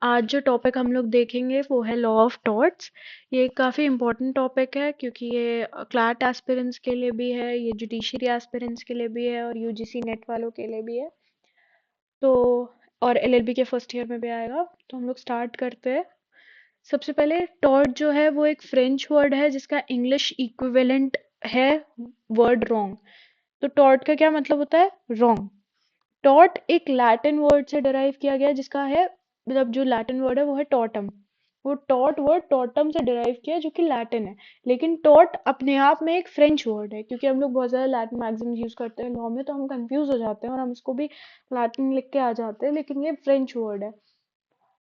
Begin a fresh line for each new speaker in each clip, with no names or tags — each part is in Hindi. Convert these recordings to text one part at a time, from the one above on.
आज जो टॉपिक हम लोग देखेंगे वो है लॉ ऑफ टॉर्ट्स। ये काफ़ी इम्पोर्टेंट टॉपिक है क्योंकि ये क्लैट एस्पिरेंट्स के लिए भी है, ये जुडिशरी एस्पिरेंट्स के लिए भी है और यूजीसी नेट वालों के लिए भी है। तो और एलएलबी के फर्स्ट ईयर में भी आएगा। तो हम लोग स्टार्ट करते हैं। सबसे पहले टॉर्ट जो है वो एक फ्रेंच वर्ड है जिसका इंग्लिश इक्विवेलेंट है वर्ड रॉन्ग। तो टॉर्ट का क्या मतलब होता है? रॉन्ग। टॉट एक लैटिन वर्ड से डिराइव किया गया जिसका है, मतलब जो लैटिन वर्ड है वो है टॉटम। वो टॉट वर्ड टॉटम से डिराइव किया जो कि लैटिन है। लेकिन टॉट अपने आप में एक फ्रेंच वर्ड है, क्योंकि हम लोग बहुत ज्यादा लैटिन मैक्सिम्स यूज करते हैं लॉ में, तो हम कंफ्यूज हो जाते हैं और हम इसको भी लैटिन लिख के आ जाते हैं, लेकिन ये फ्रेंच वर्ड है।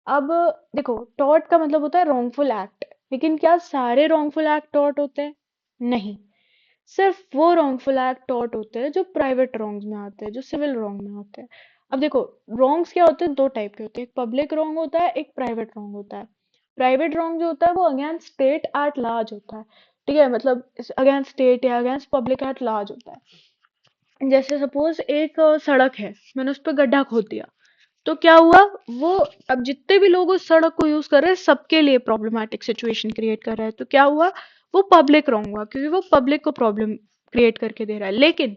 अब देखो, टॉट का मतलब होता है रॉन्गफुल एक्ट। लेकिन क्या सारे रॉन्गफुल एक्ट टॉट होते हैं? नहीं। सिर्फ वो रॉन्गफुल एक्ट टॉट होते हैं जो प्राइवेट रॉन्ग्स में आते हैं, जो सिविल रॉन्ग में आते हैं। अब देखो, रॉन्ग्स क्या होते हैं? दो टाइप के होते हैं, एक पब्लिक रॉन्ग होता है, एक प्राइवेट रॉन्ग होता है। प्राइवेट रॉन्ग जो होता है वो अगेंस्ट स्टेट एट लार्ज होता है। ठीक है, मतलब अगेंस्ट स्टेट या अगेंस्ट पब्लिक एट लार्ज होता है। जैसे सपोज एक सड़क है, मैंने उस पर गड्ढा खोद दिया, तो क्या हुआ? वो, अब जितने भी लोग उस सड़क को यूज कर रहे हैं सबके लिए प्रॉब्लमैटिक सिचुएशन क्रिएट कर रहा है, तो क्या हुआ? वो पब्लिक रॉन्ग हुआ, क्योंकि वो पब्लिक को प्रॉब्लम क्रिएट करके दे रहा है। लेकिन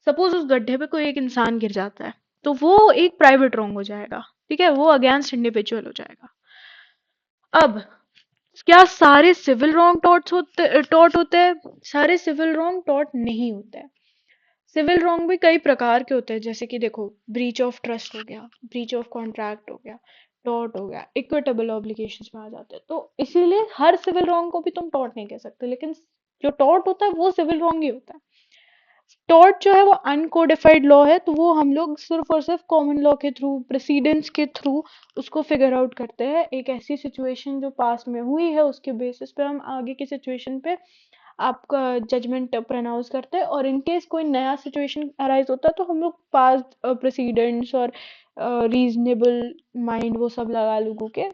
सपोज उस गड्ढे पे कोई एक इंसान गिर जाता है, तो वो एक प्राइवेट रॉन्ग हो जाएगा। ठीक है, वो अगेंस्ट इंडिविजुअल हो जाएगा। अब क्या सारे सिविल रॉन्ग टॉट होते हैं? सारे सिविल रॉन्ग टॉट नहीं होते हैं। सिविल रॉन्ग भी कई प्रकार के होते हैं, जैसे कि देखो, ब्रीच ऑफ ट्रस्ट हो गया, ब्रीच ऑफ कॉन्ट्रैक्ट हो गया, टॉर्ट हो गया, इक्विटेबल ऑब्लिगेशंस में आ जाते हैं। तो इसीलिए हर सिविल रॉन्ग को भी तुम टॉर्ट नहीं कह सकते, लेकिन जो टॉर्ट होता है वो सिविल रॉन्ग ही होता है। टॉर्ट जो है वो अनकोडिफाइड लॉ है, तो वो हम लोग सिर्फ और सिर्फ कॉमन लॉ के थ्रू, प्रेसिडेंस के थ्रू उसको फिगर आउट करते हैं। एक ऐसी सिचुएशन जो पास्ट में हुई है उसके बेसिस पे हम आगे की सिचुएशन पे आपका जजमेंट प्रोनाउंस करते हैं। और इन केस कोई नया सिचुएशन अराइज होता है तो हम लोग पास्ट प्रेसिडेंट्स और रीजनेबल माइंड वो सब लगा लोगों के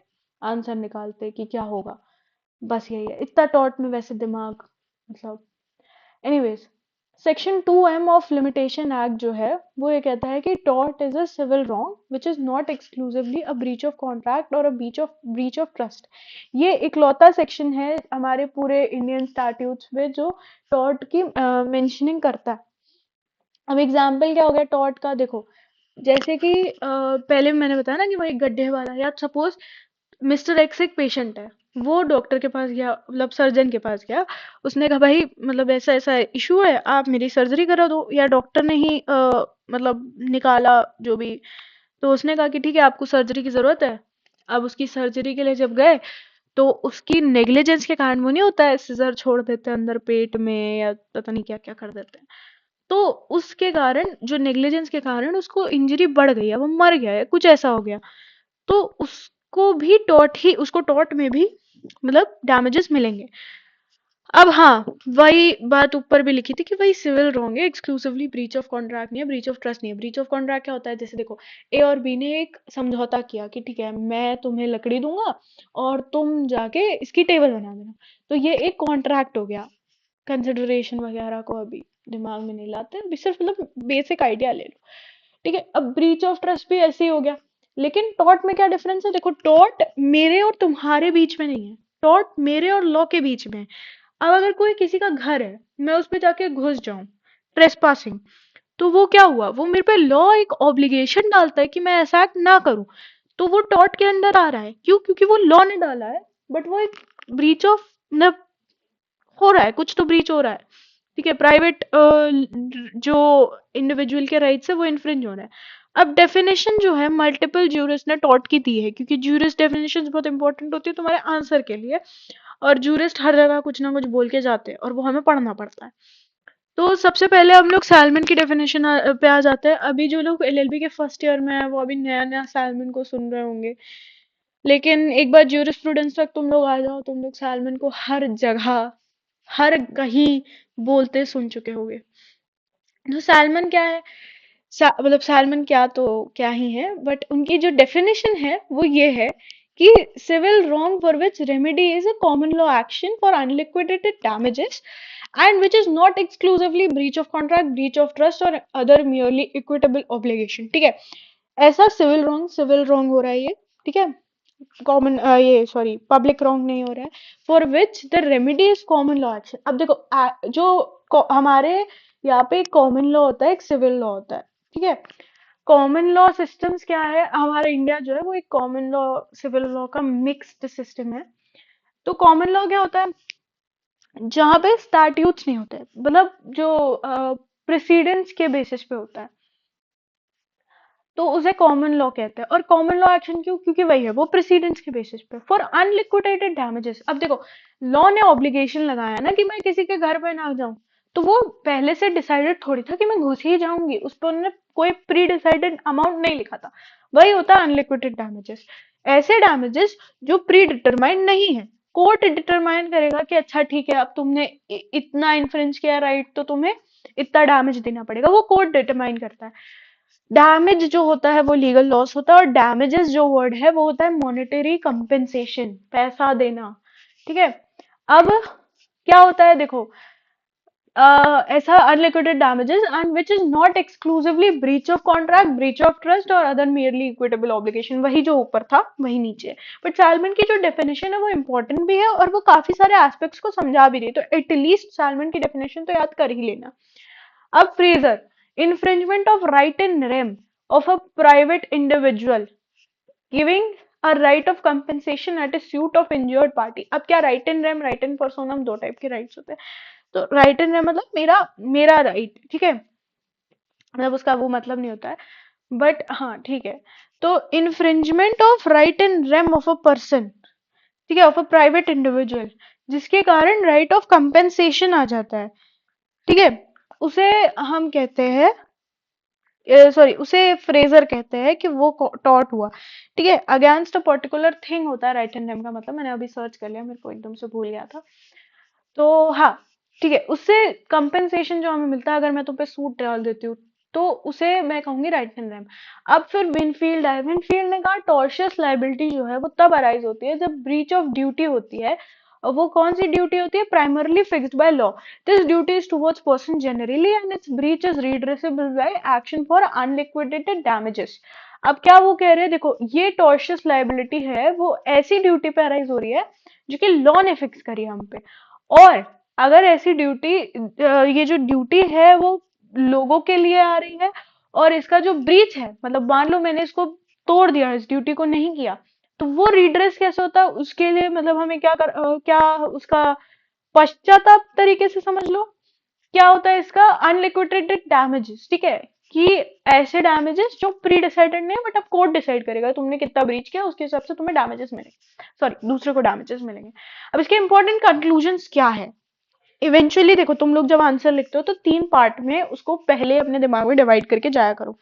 आंसर निकालते हैं कि क्या होगा। बस यही है, इतना टॉट में वैसे दिमाग, मतलब anyways. Section 2M of limitation act जो है वो ये कहता है कि tort is a civil wrong which is not exclusively a breach of contract और अ ब्रीच ऑफ ट्रस्ट। ये इकलौता सेक्शन है हमारे पूरे इंडियन स्टैट्यूट्स में जो टॉर्ट की मेंशनिंग करता है। अब एग्जाम्पल क्या हो गया टॉर्ट का? देखो, जैसे कि पहले मैंने बताया ना कि वो एक गड्ढे वाला, या सपोज मिस्टर एक्स एक पेशेंट है, वो डॉक्टर के पास गया, मतलब सर्जन के पास गया। उसने कहा भाई, मतलब ऐसा ऐसा इशू है, आप मेरी सर्जरी करा दो। या डॉक्टर ने ही मतलब निकाला जो भी। तो उसने कहा कि ठीक है, आपको सर्जरी की जरूरत है। अब उसकी सर्जरी के लिए जब गए, तो उसकी नेग्लिजेंस के कारण, वो नहीं होता है सिजर छोड़ देते हैं अंदर पेट में या पता नहीं क्या क्या कर देते हैं, तो उसके कारण, जो नेग्लिजेंस के कारण उसको इंजरी बढ़ गई है, वो मर गया है, कुछ ऐसा हो गया, तो उसको टॉर्ट में भी मतलब डैमेजेस मिलेंगे। अब हाँ, वही बात ऊपर भी लिखी थी कि वही सिविल रॉन्ग है, एक्सक्लूसिवली ब्रीच ऑफ कॉन्ट्रैक्ट नहीं है, ब्रीच ऑफ ट्रस्ट नहीं है। ब्रीच ऑफ कॉन्ट्रैक्ट क्या होता है? जैसे देखो, ए और बी ने एक समझौता किया कि ठीक है, मैं तुम्हें लकड़ी दूंगा और तुम जाके इसकी टेबल बना देना। तो ये एक कॉन्ट्रैक्ट हो गया। कंसिडरेशन वगैरह को अभी दिमाग में नहीं लाते, अभी सिर्फ मतलब बेसिक आइडिया ले लो। ठीक है, अब ब्रीच ऑफ ट्रस्ट भी ऐसे ही हो गया। लेकिन टॉर्ट में क्या डिफरेंस है? देखो, टॉर्ट मेरे और तुम्हारे बीच में नहीं है, टॉर्ट मेरे और लॉ के बीच में है। अब अगर कोई किसी का घर है, मैं उस पे जाके घुस जाऊं, ट्रेसपासिंग, तो वो क्या हुआ? वो मेरे पे लॉ एक ऑब्लिगेशन डालता है कि मैं ऐसा एक्ट ना करूं, तो वो टॉर्ट के अंदर आ रहा है। क्यों? क्योंकि वो लॉ ने डाला है, बट वो एक ब्रीच ऑफ, मतलब हो रहा है, कुछ तो ब्रीच हो रहा है। ठीक है, प्राइवेट जो इंडिविजुअल के राइट्स है वो इन्फ्रिंज हो रहा है। अब डेफिनेशन जो है मल्टीपल ज्यूरिस्ट ने टॉट की दी है, क्योंकि ज्यूरिस्ट डेफिनेशन बहुत इंपॉर्टेंट होती है तुम्हारे आंसर के लिए, और ज्यूरिस्ट हर जगह कुछ ना कुछ बोल के जाते हैं और वो हमें पढ़ना पड़ता है। तो सबसे पहले हम लोग सैलमन की डेफिनेशन पे आ जाते हैं। अभी जो लोग एलएलबी के फर्स्ट ईयर में है वो अभी नया नया सैलमन को सुन रहे होंगे, लेकिन एक बार ज्यूरिस्प्रूडेंस तक तुम लोग आ जाओ, तुम लोग सैलमन को हर जगह, हर कहीं बोलते सुन चुके होंगे। तो सैलमन क्या है? मतलब सैलमन क्या तो क्या ही है, बट उनकी जो डेफिनेशन है वो ये है कि civil wrong for which remedy is a common law action for unliquidated damages and which is not exclusively breach of contract, breach of trust और अदर म्योरली इक्विटेबल ऑब्लिगेशन। ठीक है, ऐसा सिविल रॉन्ग हो रहा है ये। ठीक है, कॉमन ये सॉरी पब्लिक रॉन्ग नहीं हो रहा है, for which the remedy is common law action. अब देखो जो हमारे यहाँ पे एक कॉमन लॉ होता है, एक सिविल लॉ होता है, ठीक है। कॉमन लॉ सिस्टम्स क्या है, हमारा इंडिया जो है वो एक कॉमन लॉ सिविल लॉ का मिक्स्ड सिस्टम है। तो कॉमन लॉ क्या होता है, जहाँ पे स्टैट्यूट्स नहीं होते, मतलब जो प्रेसिडेंस के बेसिस पे होता है, तो उसे कॉमन लॉ कहते हैं। और कॉमन लॉ एक्शन क्यों, क्योंकि वही है, वो प्रेसिडेंस के बेसिस पे फॉर अनलिक्विडेटेड डैमेजेस। अब देखो, लॉ ने ऑब्लिगेशन लगाया ना कि मैं किसी के घर पे ना जाऊं, तो वो पहले से डिसाइडेड थोड़ी था कि मैं घुस ही जाऊंगी, उस पर उन्होंने कोई प्री डिसाइडेड अमाउंट नहीं लिखा था। वही होता है अनलिक्विडेटेड डैमेजेस, ऐसे डैमेजेस जो प्री डिटरमाइंड नहीं है। कोर्ट डिटरमाइन करेगा कि अच्छा ठीक है, अब तुमने इतना इन्फ्रिंज किया राइट, तो तुम्हें इतना डैमेज देना पड़ेगा, वो कोर्ट डिटरमाइन करता है। डैमेज जो होता है वो लीगल लॉस होता है, और डैमेजेस जो वर्ड है वो होता है मॉनेटरी कंपेंसेशन, पैसा देना, ठीक है। अब क्या होता है देखो, ऐसा अनलिक्विडेड damages and which is not exclusively breach of contract, breach of trust और other merely equitable obligation, वही जो ऊपर था वही नीचे। बट सैलमन की जो डेफिनेशन है वो इंपॉर्टेंट भी है, और वो काफी सारे एस्पेक्ट्स को समझा भी रही है, तो एटलीस्ट सैलमन की डेफिनेशन तो याद कर ही लेना। अब Fraser, infringement of right in rem of a private individual giving a right of compensation at a suit of injured party। अब क्या right in rem, right in personam, दो टाइप के राइट्स होते हैं। तो राइट इन मतलब मेरा मेरा राइट, ठीक है, मतलब उसका वो मतलब नहीं होता है, बट हाँ ठीक है। तो infringement of right in rem of a person, ठीक है, ऑफ अ प्राइवेट इंडिविजुअल, जिसके कारण राइट ऑफ कंपेंसेशन आ जाता है, ठीक है, उसे हम कहते हैं, सॉरी उसे फ्रेजर कहते हैं कि वो टॉट हुआ, ठीक है, अगेंस्ट अ पर्टिकुलर थिंग होता है राइट एंड रेम का मतलब, मैंने अभी सर्च कर लिया, मेरे को एकदम से भूल गया था। तो हाँ ठीक है, उससे कंपेंसेशन जो हमें मिलता है, अगर मैं तुम पे सूट डाल देती हूँ, तो उसे मैं कहूंगी राइट एंड रेम। अब फिर विनफील्ड है, विनफील्ड ने कहा टॉर्शियस लाइबिलिटी जो है वो तब अराइज होती है जब ब्रीच ऑफ ड्यूटी होती है, और वो कौन सी ड्यूटी होती है, primarily fixed by law, this duty is towards person generally and its breach is redressable by action for unliquidated damages. अब क्या वो कह रहे हैं, देखो ये टॉर्शियस लाइबिलिटी है वो ऐसी ड्यूटी पे अराइज हो रही है जो कि लॉ ने फिक्स करी है हम पे, और अगर ऐसी ड्यूटी, ये जो ड्यूटी है वो लोगों के लिए आ रही है, और इसका जो ब्रीच है, मतलब मान लो मैंने इसको तोड़ दिया, इस ड्यूटी को नहीं किया, तो वो रिड्रेस कैसे होता है उसके लिए, मतलब हमें क्या उसका पश्चाताप तरीके से समझ लो, क्या होता है इसका, अनलिक्विडेटेड डैमेजेस, ठीक है, कि ऐसे डैमेजेस जो प्री डिसाइडेड नहीं बट अब कोर्ट डिसाइड करेगा तुमने कितना ब्रीच किया, उसके हिसाब से तुम्हें डैमेजेस मिलेंगे, सॉरी दूसरे को डैमेजेस मिलेंगे। अब इसके इंपॉर्टेंट कंक्लूजन्स क्या है, इवेंचुअली देखो तुम लोग जब आंसर लिखते हो तो 3 पार्ट में उसको पहले अपने दिमाग में डिवाइड करके जाया करो।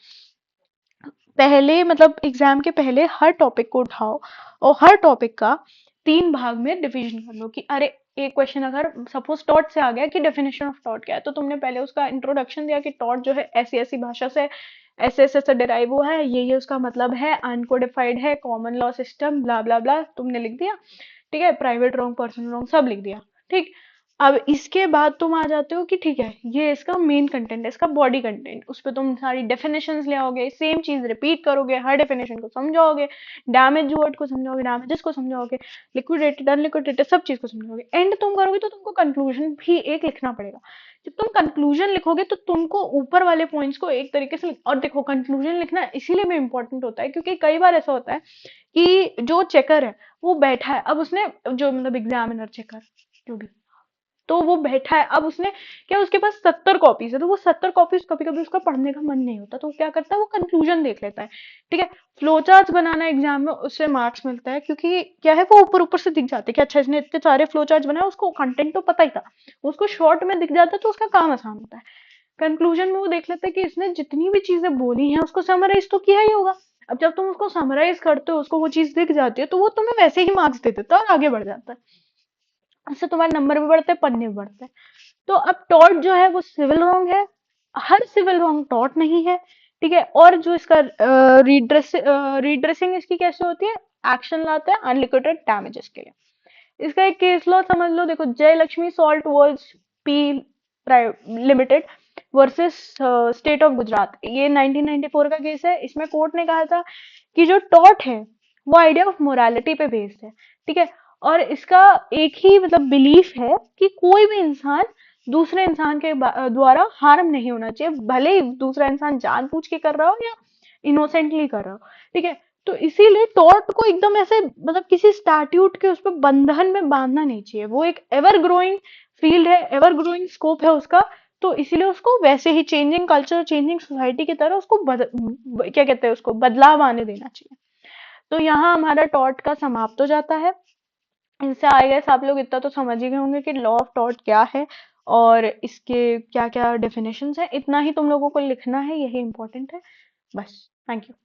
पहले मतलब एग्जाम के पहले हर टॉपिक को उठाओ, और हर टॉपिक का 3 भाग में डिवीजन कर लो, कि अरे एक क्वेश्चन अगर सपोज टॉट से आ गया कि डेफिनेशन ऑफ टॉट क्या है, तो तुमने पहले उसका इंट्रोडक्शन दिया कि टॉट जो है ऐसी ऐसी भाषा से ऐसे ऐसे से डिराइव हुआ है, ये उसका मतलब है, अनकोडिफाइड है, कॉमन लॉ सिस्टम, ब्ला ब्ला ब्ला, तुमने लिख दिया, ठीक है, प्राइवेट रॉन्ग, पर्सनल रॉन्ग, सब लिख दिया, ठीक। अब इसके बाद तुम आ जाते हो कि ठीक है ये इसका मेन कंटेंट है, इसका बॉडी कंटेंट, उस पर तुम सारी डेफिनेशंस ले आओगे, सेम चीज रिपीट करोगे, हर डेफिनेशन को समझाओगे, डैमेज वर्ड को समझाओगे, डैमेजेस को समझाओगे, लिक्विडेटेड अनलिक्विडेटेड सब चीज को समझाओगे, एंड तुम करोगे तो तुमको कंक्लूजन भी एक लिखना पड़ेगा। जब तुम कंक्लूजन लिखोगे तो तुमको ऊपर वाले पॉइंट्स को एक तरीके से और देखो, कंक्लूजन लिखना इसीलिए भी इंपॉर्टेंट होता है क्योंकि कई बार ऐसा होता है कि जो चेकर है वो बैठा है, अब उसने जो मतलब एग्जामिनर चेकर जो भी, तो वो बैठा है, अब उसने क्या, उसके पास 70 कॉपीज है, तो वो 70 कॉपीज कभी कभी उसका पढ़ने का मन नहीं होता, तो वो क्या करता है, वो कंक्लूजन देख लेता है, ठीक है। फ्लो चार्ट बनाना एग्जाम में उससे मार्क्स मिलता है, क्योंकि क्या है वो ऊपर ऊपर से दिख जाते हैं कि अच्छा इसने इतने सारे फ्लो चार्ट बनाए, उसको कंटेंट तो पता ही था, उसको शॉर्ट में दिख जाता है तो उसका काम आसान होता है। कंक्लूजन में वो देख लेता है कि इसने जितनी भी चीजें बोली हैं उसको समराइज तो किया ही होगा। अब जब तुम उसको समराइज करते हो, उसको वो चीज दिख जाती है, तो वो तुम्हें वैसे ही मार्क्स दे देता है और आगे बढ़ जाता है, इससे तुम्हारे नंबर भी बढ़ते हैं, पन्ने भी बढ़ते हैं। तो अब टॉर्ट जो है वो सिविल रॉन्ग है, हर सिविल रॉन्ग टॉर्ट नहीं है, ठीक है। और जो इसका रीड्रेसिंग इसकी कैसे होती है, एक्शन लाते हैं अनलिक्विडेटेड डैमेजेस के लिए। इसका एक केस लॉ समझ लो, देखो जय Lakshmi salt whorls P limited versus state of Gujarat, ये 1994 का केस है। इसमें कोर्ट ने कहा था कि जो टॉर्ट है वो आइडिया ऑफ मोरालिटी पे बेस्ड है, ठीक है। और इसका एक ही मतलब बिलीफ है कि कोई भी इंसान दूसरे इंसान के द्वारा हार्म नहीं होना चाहिए, भले ही दूसरा इंसान जानबूझ के कर रहा हो या इनोसेंटली कर रहा हो, ठीक है। तो इसीलिए टॉर्ट को एकदम ऐसे मतलब किसी स्टैट्यूट के उस पर बंधन में बांधना नहीं चाहिए, वो एक एवर ग्रोइंग फील्ड है, एवर ग्रोइंग स्कोप है उसका। तो इसीलिए उसको वैसे ही चेंजिंग कल्चर, चेंजिंग सोसाइटी की तरह उसको क्या कहते हैं, उसको बदलाव आने देना चाहिए। तो यहाँ हमारा टॉर्ट का समाप्त हो जाता है। इससे आई गेस आप लोग इतना तो समझ ही गए होंगे कि लॉ ऑफ टॉर्ट क्या है और इसके क्या क्या डेफिनेशंस हैं। इतना ही तुम लोगों को लिखना है, यही इंपॉर्टेंट है। बस, थैंक यू।